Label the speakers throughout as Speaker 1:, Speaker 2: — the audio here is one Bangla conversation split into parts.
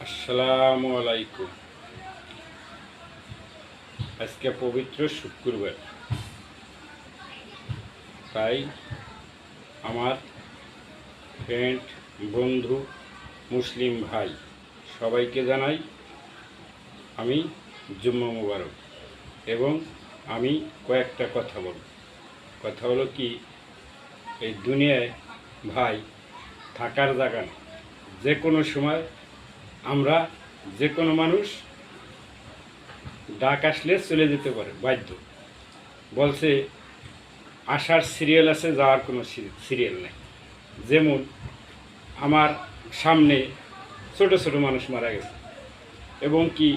Speaker 1: আসসালামু আলাইকুম। আজকে পবিত্র শুক্রবার, তাই আমার ফ্রেন্ড, বন্ধু, মুসলিম ভাই সবাইকে জানাই আমি জুম্মা মুবারক। এবং আমি কয়েকটা কথা বলব। কথা হলো কি, এই দুনিয়ায় ভাই থাকার জায়গা নেই। যে কোনো সময় আমরা, যে কোনো মানুষ ডাক আসলে চলে যেতে পারে, বাধ্য। বলছে আসার সিরিয়াল আছে, যাওয়ার কোনো সিরিয়াল নেই। যেমন আমার সামনে ছোট ছোট মানুষ মারা গেছে, এবং কি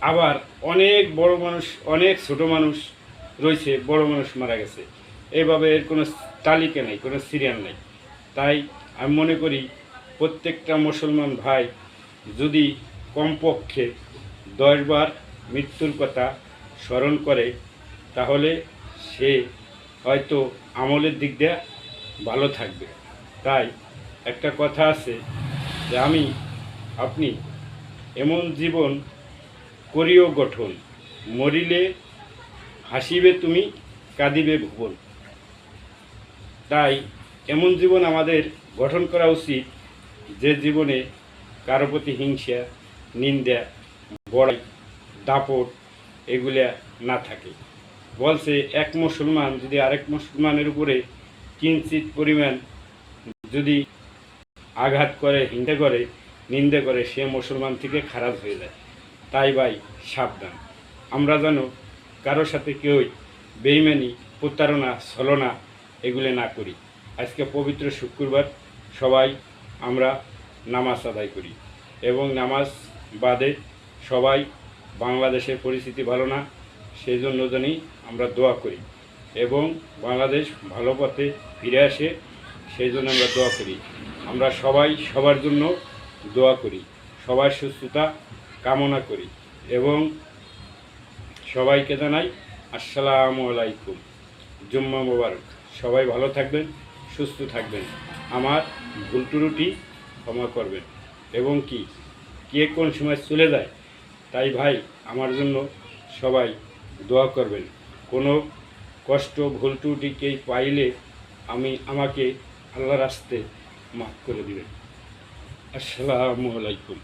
Speaker 1: আবার অনেক বড় মানুষ, অনেক ছোট মানুষ রয়েছে, বড় মানুষ মারা গেছে। এইভাবে এর কোনো তালিকা নেই, কোনো সিরিয়াল নেই। তাই আমি মনে করি প্রত্যেকটা মুসলমান ভাই যদি কমপক্ষে 10 বার মৃত্যুর কথা স্মরণ করে, তাহলে সে হয়তো আমলের দিক দিয়ে ভালো থাকবে। তাই একটা কথা আছে যে আপনি এমন জীবন করিও গঠন, মরিলে হাসিবে তুমি, কাঁদিবে ভুবন। তাই এমন জীবন আমাদের গঠন করা উচিত, যে জীবনে কারো প্রতি হিংসা, নিন্দা, বড়াই, দাপট এগুলা না থাকে। বলছে এক মুসলমান যদি আরেক মুসলমানের উপরে কিঞ্চিত পরিমাণ যদি আঘাত করে, হিংসা করে, নিন্দা করে, সে মুসলমান থেকে খারাপ হয়ে যায়। তাই ভাই সাবধান, আমরা যেন কারোর সাথে কেউই বেইমানি, প্রতারণা, ছলনা এগুলো না করি। আজকে পবিত্র শুক্রবার, সবাই আমরা নামাজ আদায় করি, এবং নামাজ বাদে সবাই, বাংলাদেশের পরিস্থিতি ভালো না, সেই জন্য জানি আমরা দোয়া করি, এবং বাংলাদেশ ভালো পথে ফিরে আসে সেই জন্য আমরা দোয়া করি। আমরা সবাই সবার জন্য দোয়া করি, সবার সুস্থতা কামনা করি, এবং সবাইকে জানাই আসসালামু আলাইকুম, জুম্মা মুবারক। সবাই ভালো থাকবেন, সুস্থ থাকবেন, আমার ভুল ত্রুটি ক্ষমা করবেন, এবং কি কে কোন সময় চলে যায়, তাই ভাই আমার জন্য সবাই দোয়া করবেন। কোনো কষ্ট, ভুল ত্রুটি কেই পাইলে আমাকে আল্লাহর রাস্তে মাফ করে দিবেন। আসসালামু আলাইকুম।